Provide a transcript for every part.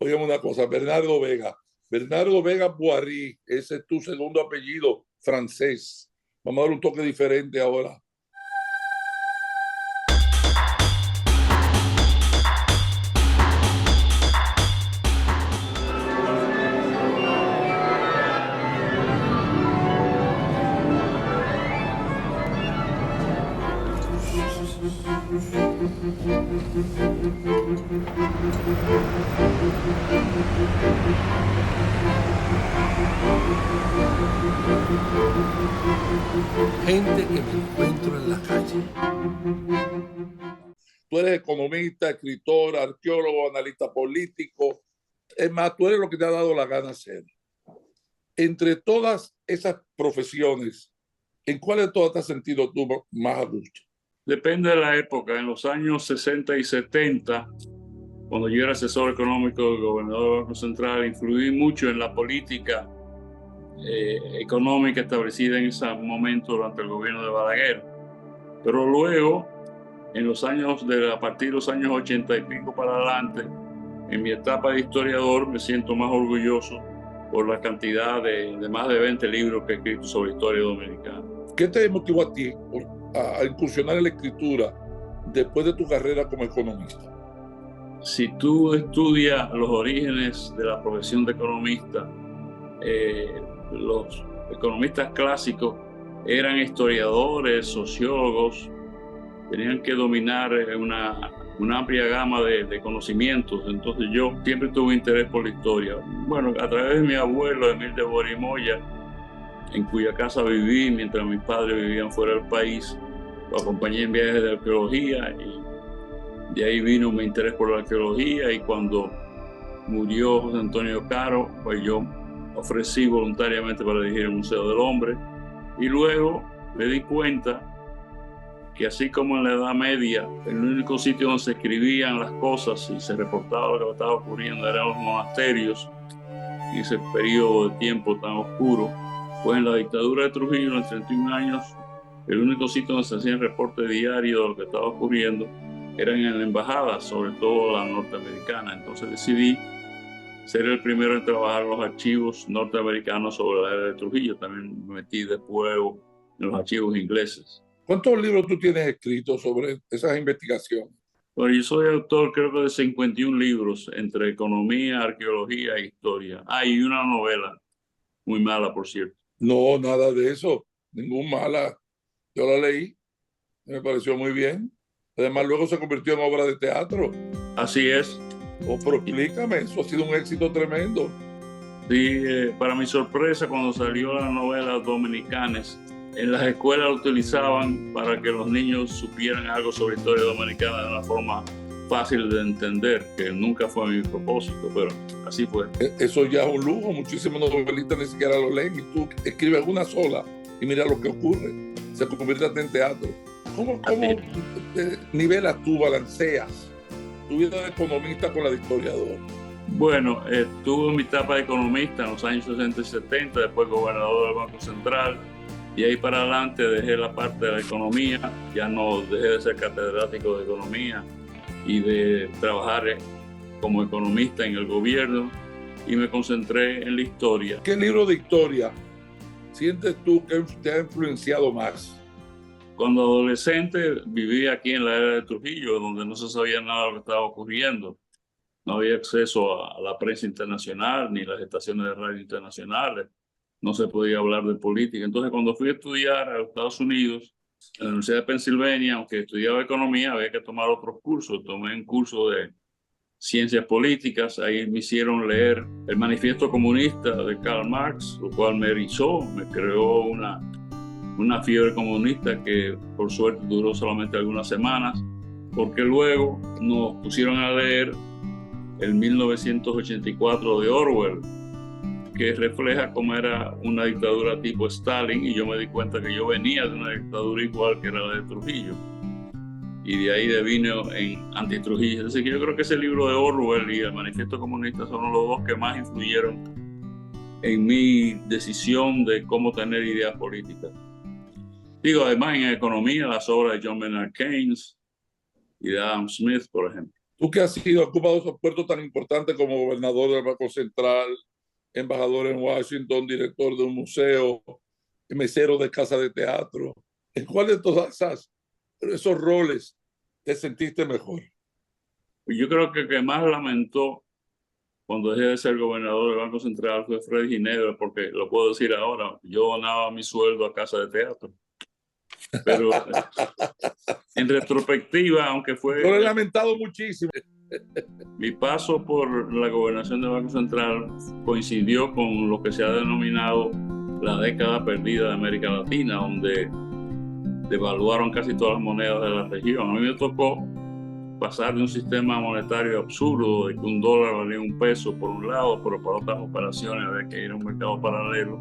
Oigan una cosa, Bernardo Vega. Bernardo Vega Boiry, ese es tu segundo apellido francés. Vamos a dar un toque diferente ahora. Gente que me encuentro en la calle. Tú eres economista, escritor, arqueólogo, analista político. Es más, tú eres lo que te ha dado la gana ser. Entre todas esas profesiones, ¿en cuál de todas te has sentido tú más a gusto? Depende de la época. En los años 60 y 70, cuando yo era asesor económico del gobernador del Banco Central, influí mucho en la política económica establecida en ese momento durante el gobierno de Balaguer. Pero luego, a partir de los años 80 y pico para adelante, en mi etapa de historiador, me siento más orgulloso por la cantidad de más de 20 libros que he escrito sobre historia dominicana. ¿Qué te motivó a ti a incursionar en la escritura después de tu carrera como economista? Si tú estudias los orígenes de la profesión de economista, los economistas clásicos eran historiadores, sociólogos, tenían que dominar una amplia gama de conocimientos. Entonces yo siempre tuve interés por la historia. Bueno, a través de mi abuelo, Emil de Borimoya, en cuya casa viví mientras mis padres vivían fuera del país, lo acompañé en viajes de arqueología y de ahí vino mi interés por la arqueología, y cuando murió José Antonio Caro, pues yo ofrecí voluntariamente para dirigir el Museo del Hombre, y luego me di cuenta que así como en la Edad Media el único sitio donde se escribían las cosas y se reportaba lo que estaba ocurriendo eran los monasterios, en ese periodo de tiempo tan oscuro, pues en la dictadura de Trujillo, en los 31 años, el único sitio donde se hacían reportes diarios de lo que estaba ocurriendo eran en la embajada, sobre todo la norteamericana. Entonces decidí ser el primero en trabajar los archivos norteamericanos sobre la era de Trujillo. También me metí después en los archivos ingleses. ¿Cuántos libros tú tienes escritos sobre esas investigaciones? Bueno, yo soy autor, creo que de 51 libros, entre economía, arqueología e historia. Y una novela, muy mala, por cierto. No, nada de eso, ningún mala. Yo la leí, me pareció muy bien. Además, luego se convirtió en obra de teatro. Así es. Pero explícame, eso ha sido un éxito tremendo. Sí, para mi sorpresa, cuando salió la novela Dominicanes, en las escuelas lo utilizaban para que los niños supieran algo sobre historia dominicana de una forma fácil de entender, que nunca fue mi propósito, pero así fue. Eso ya es un lujo, muchísimos novelistas ni siquiera lo leen, y tú escribes una sola y mira lo que ocurre, se convierte en teatro. ¿Cómo nivelas tú, balanceas tu vida de economista con la de historiador? Bueno, tuve mi etapa de economista en los años 60 y 70, después gobernador del Banco Central, y ahí para adelante dejé la parte de la economía, ya no dejé de ser catedrático de economía y de trabajar como economista en el gobierno, y me concentré en la historia. ¿Qué libro de historia sientes tú que te ha influenciado más? Cuando adolescente viví aquí en la era de Trujillo, donde no se sabía nada de lo que estaba ocurriendo. No había acceso a la prensa internacional ni las estaciones de radio internacionales. No se podía hablar de política. Entonces, cuando fui a estudiar a los Estados Unidos, en la Universidad de Pensilvania, aunque estudiaba economía, había que tomar otros cursos. Tomé un curso de ciencias políticas. Ahí me hicieron leer el Manifiesto Comunista de Karl Marx, lo cual me erizó, me creó una fiebre comunista que por suerte duró solamente algunas semanas, porque luego nos pusieron a leer el 1984 de Orwell, que refleja cómo era una dictadura tipo Stalin, y yo me di cuenta que yo venía de una dictadura igual que era la de Trujillo, y de ahí devino en anti-Trujillo. Así que yo creo que ese libro de Orwell y el Manifiesto Comunista son los dos que más influyeron en mi decisión de cómo tener ideas políticas. Además en economía, las obras de John Maynard Keynes y de Adam Smith, por ejemplo. Tú que has sido ocupado esos puestos tan importantes como gobernador del Banco Central, embajador en Washington, director de un museo, mesero de casa de teatro. ¿En cuál de todas esos roles te sentiste mejor? Yo creo que el que más lamentó cuando dejé de ser gobernador del Banco Central fue Fred Ginebra, porque lo puedo decir ahora, yo donaba mi sueldo a casa de teatro. Pero en retrospectiva, aunque fue... Yo lo he lamentado muchísimo. Mi paso por la gobernación del Banco Central coincidió con lo que se ha denominado la década perdida de América Latina, donde devaluaron casi todas las monedas de la región. A mí me tocó pasar de un sistema monetario absurdo, de que un dólar valía un peso por un lado, pero para otras operaciones había que ir a un mercado paralelo.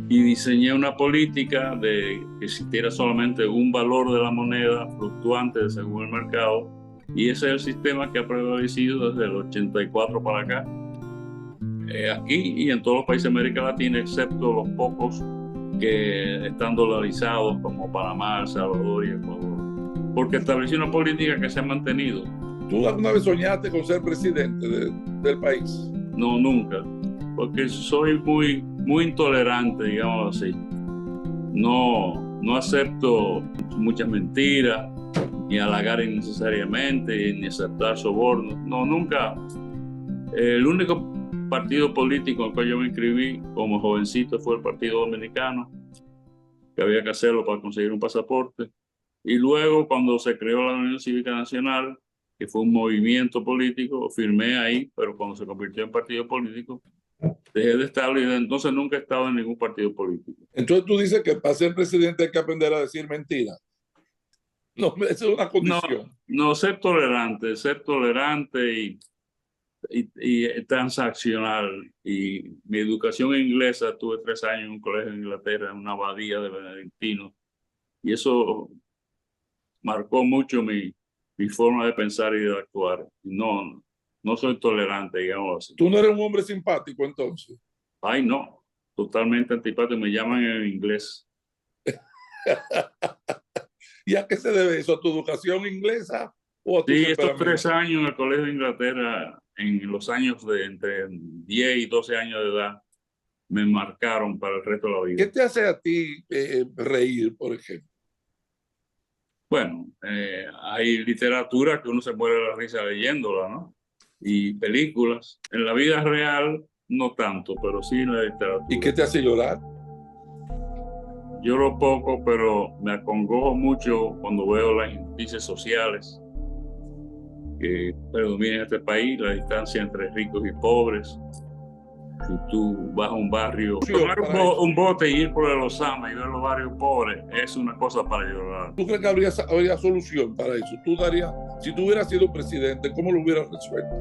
Y diseñé una política de que existiera solamente un valor de la moneda fluctuante según el mercado, y ese es el sistema que ha prevalecido desde el 84 para acá, aquí y en todos los países de América Latina, excepto los pocos que están dolarizados como Panamá, El Salvador y Ecuador, porque estableció una política que se ha mantenido. ¿Tú alguna vez soñaste con ser presidente del país? No, nunca, porque soy muy intolerante, digamos así. No acepto muchas mentiras, ni halagar innecesariamente, ni aceptar sobornos. No, nunca. El único partido político al cual yo me inscribí como jovencito fue el Partido Dominicano, que había que hacerlo para conseguir un pasaporte. Y luego, cuando se creó la Unión Cívica Nacional, que fue un movimiento político, firmé ahí, pero cuando se convirtió en partido político, dejé de estarlo y desde entonces nunca he estado en ningún partido político. Entonces tú dices que para ser presidente hay que aprender a decir mentiras. No, esa es una condición. No, ser tolerante y transaccional. Y mi educación inglesa, tuve 3 años en un colegio en Inglaterra, en una abadía de benedictinos, y eso marcó mucho mi forma de pensar y de actuar. No soy tolerante, digamos así. ¿Tú no eres un hombre simpático entonces? Ay, no, totalmente antipático, me llaman en inglés. ¿Y a qué se debe eso? ¿A tu educación inglesa o a tu Sí, estos 3 años en el colegio de Inglaterra, en los años de entre 10 y 12 años de edad, me marcaron para el resto de la vida. ¿Qué te hace a ti reír, por ejemplo? Bueno, hay literatura que uno se muere de la risa leyéndola, ¿no? Y películas. En la vida real, no tanto, pero sí en la literatura. ¿Y qué te hace llorar? Lloro poco, pero me acongojo mucho cuando veo las injusticias sociales que predominan en este país, la distancia entre ricos y pobres. Si tú vas a un barrio, tomar un bote y ir por el Osama y ver los barrios pobres, es una cosa para llorar. ¿Tú crees que habría solución para eso? ¿Tú darías, si tú hubieras sido presidente, cómo lo hubieras resuelto?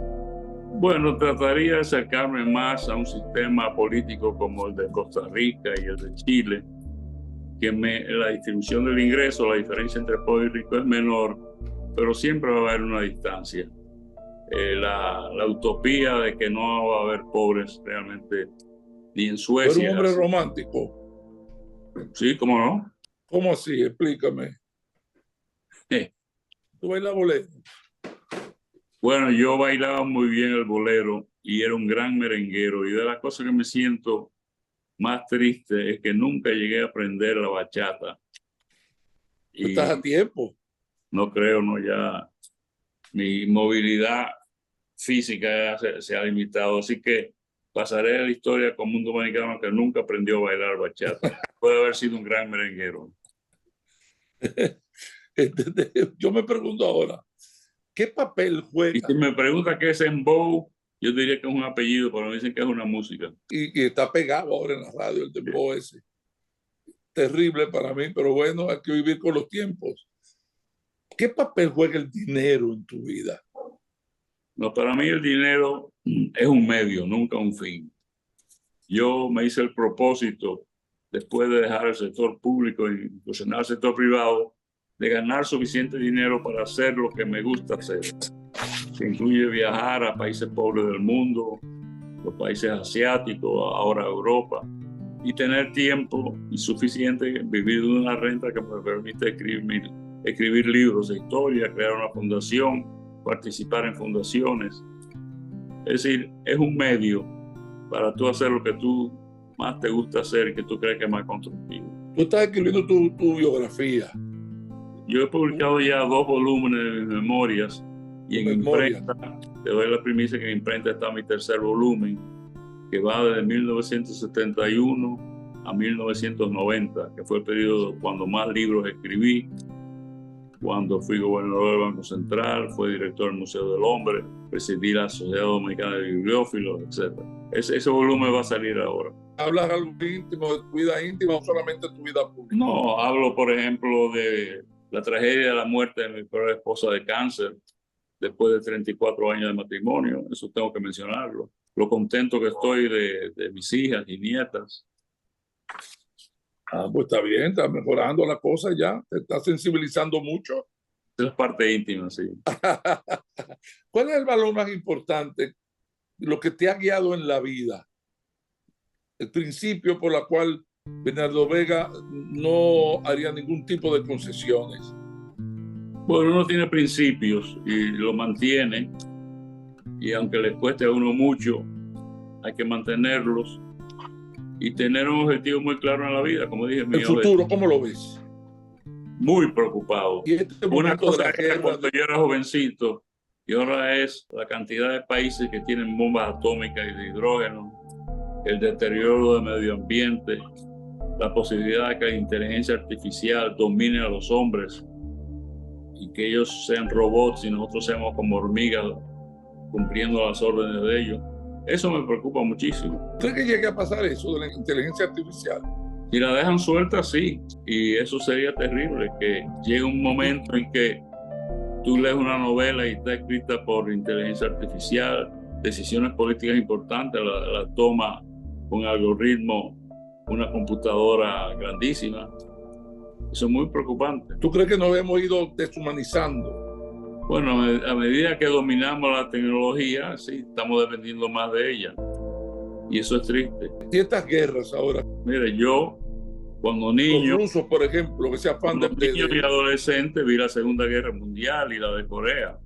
Bueno, trataría de acercarme más a un sistema político como el de Costa Rica y el de Chile, que la distribución del ingreso, la diferencia entre pobre y rico es menor, pero siempre va a haber una distancia. La utopía de que no va a haber pobres realmente, ni en Suecia. ¿Eres un hombre romántico? Sí, ¿cómo no? ¿Cómo así? Explícame. ¿Tú bailas bolero? Bueno, yo bailaba muy bien el bolero y era un gran merenguero, y de las cosas que me siento más triste es que nunca llegué a aprender la bachata. ¿Estás a tiempo? No creo, no, ya mi movilidad física se ha limitado, así que pasaré a la historia como un dominicano que nunca aprendió a bailar bachata. Puede haber sido un gran merenguero. Yo me pregunto ahora, ¿qué papel juega? Y si me pregunta qué es dembow, yo diría que es un apellido, pero me dicen que es una música. Y está pegado ahora en la radio el dembow ese. Terrible para mí, pero bueno, hay que vivir con los tiempos. ¿Qué papel juega el dinero en tu vida? No, para mí el dinero es un medio, nunca un fin. Yo me hice el propósito, después de dejar el sector público y incursionar al sector privado, de ganar suficiente dinero para hacer lo que me gusta hacer, que incluye viajar a países pobres del mundo, los países asiáticos, ahora Europa, y tener tiempo suficiente, vivir de una renta que me permite escribir libros de historia, crear una fundación participar en fundaciones. Es decir, es un medio para tú hacer lo que tú más te gusta hacer y que tú crees que es más constructivo. Tú estás escribiendo tu biografía. Yo he publicado ya 2 volúmenes de memorias y en imprenta, te doy la primicia que en imprenta está mi 3er volumen, que va desde 1971 a 1990, que fue el periodo cuando más libros escribí, cuando fui gobernador del Banco Central, fui director del Museo del Hombre, presidí la Sociedad Dominicana de Bibliófilos, etc. Ese volumen va a salir ahora. ¿Hablas algo íntimo de tu vida íntima o solamente de tu vida pública? No, hablo, por ejemplo, de la tragedia de la muerte de mi primera esposa de cáncer después de 34 años de matrimonio. Eso tengo que mencionarlo. Lo contento que estoy de mis hijas y nietas. Pues está bien, está mejorando la cosa ya, te está sensibilizando mucho. Esa es parte íntima, sí. ¿Cuál es el valor más importante, lo que te ha guiado en la vida? El principio por el cual Bernardo Vega no haría ningún tipo de concesiones. Bueno, uno tiene principios y lo mantiene, y aunque le cueste a uno mucho, hay que mantenerlos y tener un objetivo muy claro en la vida, como dije. El futuro, ¿cómo lo ves? Muy preocupado. Y este Una cosa era cuando yo era jovencito y ahora es la cantidad de países que tienen bombas atómicas y de hidrógeno, el deterioro del medio ambiente, la posibilidad de que la inteligencia artificial domine a los hombres y que ellos sean robots y nosotros seamos como hormigas cumpliendo las órdenes de ellos. Eso me preocupa muchísimo. ¿Crees que llegue a pasar eso de la inteligencia artificial? Si la dejan suelta, sí. Y eso sería terrible, que llegue un momento en que tú lees una novela y está escrita por inteligencia artificial, decisiones políticas importantes la toma con algoritmo una computadora grandísima. Eso es muy preocupante. ¿Tú crees que nos hemos ido deshumanizando? Bueno, a medida que dominamos la tecnología, sí, estamos dependiendo más de ella. Y eso es triste. Y estas guerras ahora. Mire, yo, cuando niño... Los rusos, por ejemplo, que se afán de... niño y adolescente vi la Segunda Guerra Mundial y la de Corea.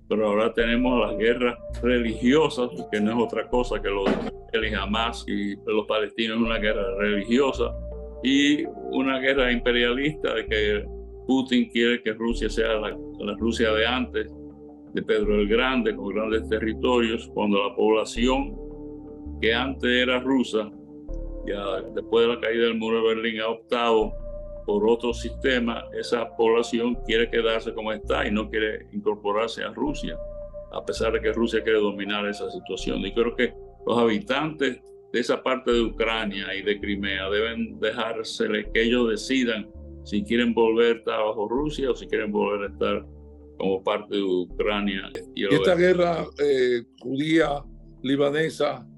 Pero ahora tenemos las guerras religiosas, que no es otra cosa que lo de Israel y Hamas y los palestinos, una guerra religiosa. Y una guerra imperialista de que Putin quiere que Rusia sea la Rusia de antes, de Pedro el Grande, con grandes territorios, cuando la población que antes era rusa, ya después de la caída del muro de Berlín, ha optado por otro sistema. Esa población quiere quedarse como está y no quiere incorporarse a Rusia, a pesar de que Rusia quiere dominar esa situación. Y creo que los habitantes de esa parte de Ucrania y de Crimea deben dejársele que ellos decidan si quieren volver a estar bajo Rusia o si quieren volver a estar como parte de Ucrania. Y esta guerra judía, libanesa,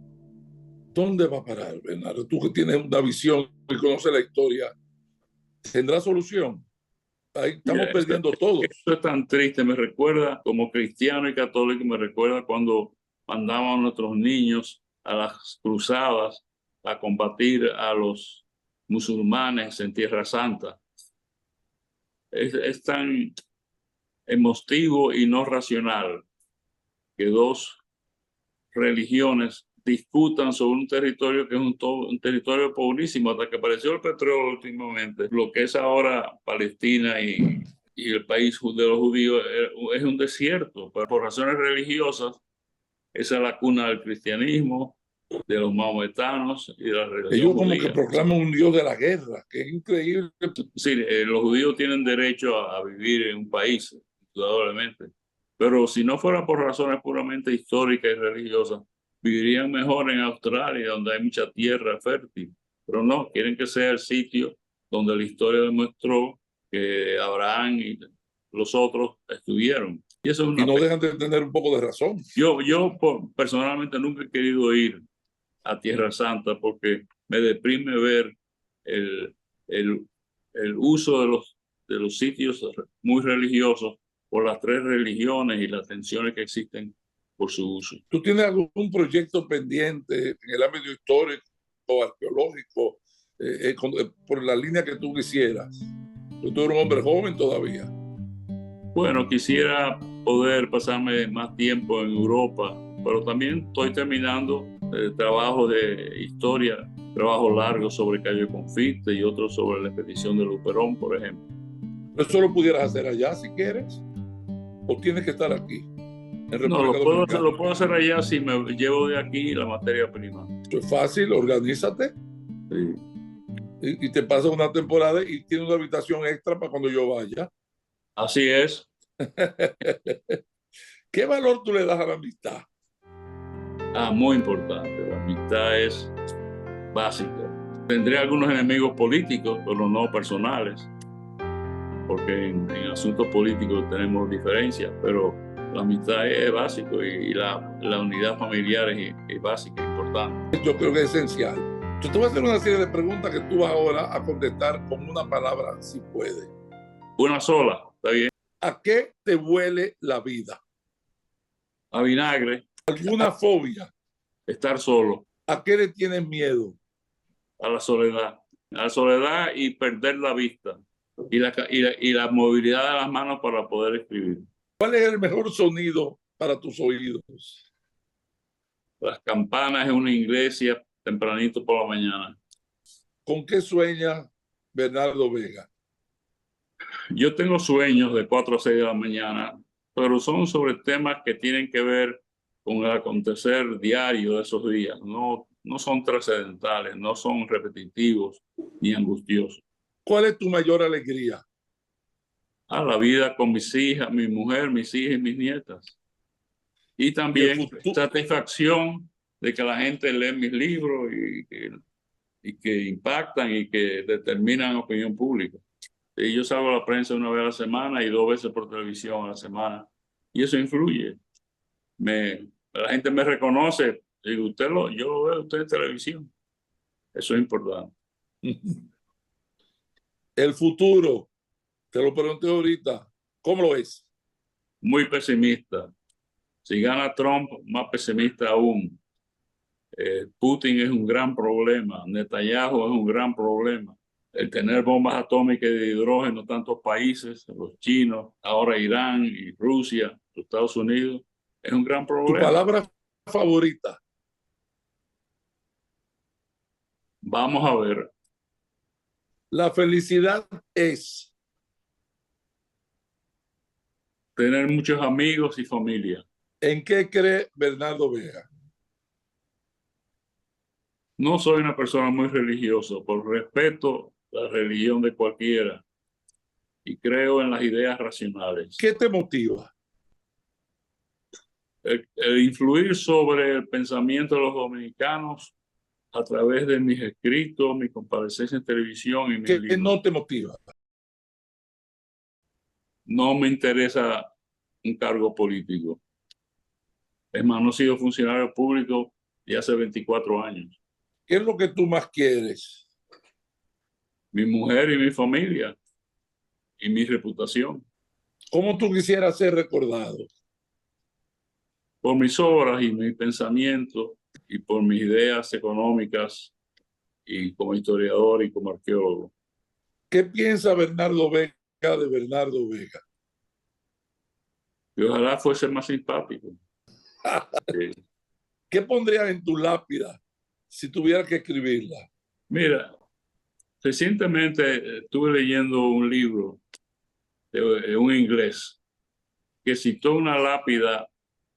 ¿dónde va a parar, Bernardo? Tú que tienes una visión y conoces la historia, ¿tendrá solución? Ahí estamos perdiendo todos. Esto es tan triste, me recuerda, como cristiano y católico, me recuerda cuando mandaban a nuestros niños a las cruzadas a combatir a los musulmanes en Tierra Santa. Es tan emotivo y no racional que dos religiones discutan sobre un territorio que es un territorio pobrísimo, hasta que apareció el petróleo últimamente. Lo que es ahora Palestina y el país de los judíos es un desierto, pero por razones religiosas. Esa es la cuna del cristianismo, de los maometanos y de la religión Ellos como judía. que proclaman un dios de la guerra, que es increíble. Sí, los judíos tienen derecho a vivir en un país, indudablemente. Pero si no fuera por razones puramente históricas y religiosas, vivirían mejor en Australia, donde hay mucha tierra fértil. Pero no, quieren que sea el sitio donde la historia demostró que Abraham y los otros estuvieron. Y eso es una no dejan de tener un poco de razón. Yo personalmente nunca he querido ir a Tierra Santa porque me deprime ver el uso de los sitios muy religiosos por las 3 religiones y las tensiones que existen por su uso. ¿Tú tienes algún proyecto pendiente en el ámbito histórico o arqueológico por la línea que tú quisieras? Tú eres un hombre joven todavía. Bueno, quisiera poder pasarme más tiempo en Europa, pero también estoy terminando trabajo de historia, trabajo largo sobre Cayo Confite y otros sobre la expedición de Luperón, por ejemplo. ¿Eso lo pudieras hacer allá si quieres? ¿O tienes que estar aquí, en No, República Dominicana? lo puedo hacer allá si me llevo de aquí la materia prima. Eso es fácil, organízate Sí. y te pasas una temporada y tienes una habitación extra para cuando yo vaya. Así es. ¿Qué valor tú le das a la amistad? Muy importante. La amistad es básica. Tendré algunos enemigos políticos, pero no personales, porque en asuntos políticos tenemos diferencias, pero la amistad es básico y la unidad familiar es básica, importante. Yo creo que es esencial. Yo te voy a hacer una serie de preguntas que tú vas ahora a contestar con una palabra, si puedes. Una sola, ¿está bien? ¿A qué te huele la vida? A vinagre. ¿Alguna fobia? Estar solo. ¿A qué le tienes miedo? A la soledad. A la soledad y perder la vista y la movilidad de las manos para poder escribir. ¿Cuál es el mejor sonido para tus oídos? Las campanas en una iglesia tempranito por la mañana. ¿Con qué sueña Bernardo Vega? Yo tengo sueños de 4 a 6 de la mañana, pero son sobre temas que tienen que ver con el acontecer diario de esos días. No son trascendentales, no son repetitivos ni angustiosos. ¿Cuál es tu mayor alegría? La vida con mis hijas, mi mujer, mis hijas y mis nietas. Y también satisfacción de que la gente lee mis libros y que impactan y que determinan opinión pública. Y yo salgo a la prensa una vez a la semana y 2 veces por televisión a la semana. Y eso influye. La gente me reconoce. Digo, yo lo veo a usted en televisión. Eso es importante. El futuro, te lo pregunté ahorita, ¿cómo lo ves? Muy pesimista. Si gana Trump, más pesimista aún. Putin es un gran problema. Netanyahu es un gran problema. El tener bombas atómicas de hidrógeno en tantos países, los chinos, ahora Irán y Rusia, los Estados Unidos, es un gran problema. ¿Tu palabra favorita? Vamos a ver. La felicidad es tener muchos amigos y familia. ¿En qué cree Bernardo Vega? No soy una persona muy religiosa, por respeto a la religión de cualquiera y creo en las ideas racionales. ¿Qué te motiva? El influir sobre el pensamiento de los dominicanos a través de mis escritos, mi comparecencia en televisión y mis libros. ¿Qué no te motiva? No me interesa un cargo político. Es más, no he sido funcionario público ya hace 24 años. ¿Qué es lo que tú más quieres? Mi mujer y mi familia y mi reputación. ¿Cómo tú quisieras ser recordado? Por mis obras y mis pensamientos y por mis ideas económicas y como historiador y como arqueólogo. ¿Qué piensa Bernardo Vega de Bernardo Vega? Y ojalá fuese más simpático. ¿Qué pondrías en tu lápida si tuvieras que escribirla? Mira, recientemente estuve leyendo un libro de un inglés que citó una lápida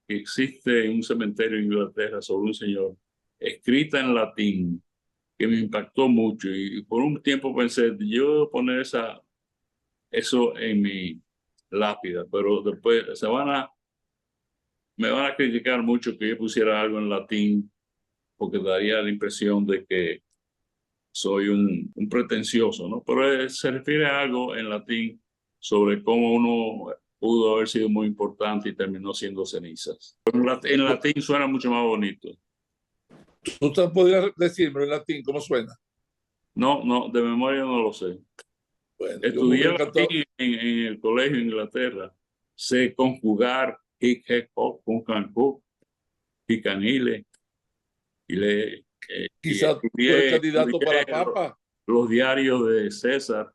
que existe en un cementerio en Inglaterra sobre un señor, escrita en latín, que me impactó mucho. Y por un tiempo pensé, yo voy a poner eso en mi lápida, pero después me van a criticar mucho que yo pusiera algo en latín, porque daría la impresión de que soy un pretencioso, ¿no? Pero se refiere a algo en latín sobre cómo uno pudo haber sido muy importante y terminó siendo cenizas. En latín suena mucho más bonito. ¿Tú podrías decirme en latín cómo suena? No, de memoria no lo sé. Bueno, estudié latín en el colegio en Inglaterra. Sé conjugar hic, hec, hoc, cuncan, cuc, hicanile. Quizás tú eres candidato para papa. Los diarios de César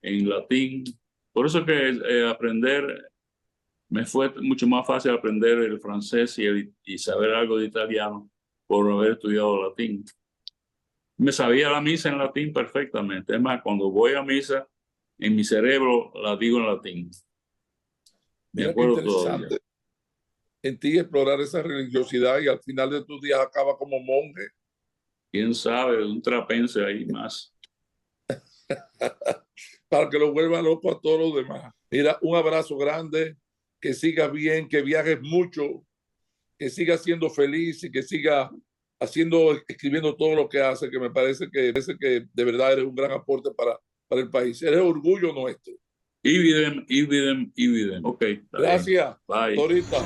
en latín. Por eso que aprender me fue mucho más fácil aprender el francés y saber algo de italiano por haber estudiado latín. Me sabía la misa en latín perfectamente. Es más, cuando voy a misa, en mi cerebro la digo en latín. Me Mira acuerdo qué interesante todavía. en ti explorar esa religiosidad y al final de tus días acaba como monje. ¿Quién sabe? Un trapense ahí más. Para que lo vuelva loco a todos los demás. Mira, un abrazo grande, que sigas bien, que viajes mucho, que sigas siendo feliz y que sigas escribiendo todo lo que hace, que me parece que de verdad eres un gran aporte para el país. Eres orgullo nuestro. Ibidem, ibidem, ibidem. Ok. Gracias. Bye. Ahorita.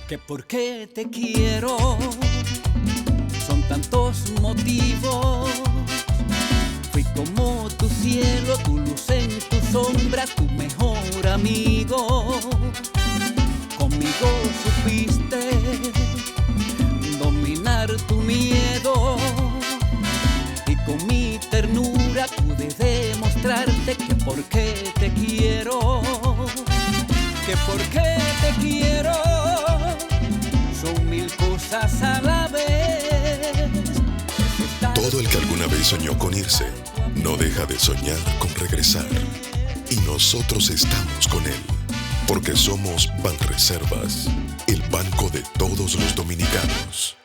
Que por qué te quiero, son tantos motivos. Fui como tu cielo, tu luz en tu sombra, tu mejor amigo. Conmigo supiste dominar tu miedo y con mi ternura pude demostrarte que por qué te quiero, que por qué te quiero. Son mil cosas a la vez. Todo el que alguna vez soñó con irse, no deja de soñar con regresar. Y nosotros estamos con él, porque somos Banreservas, el banco de todos los dominicanos.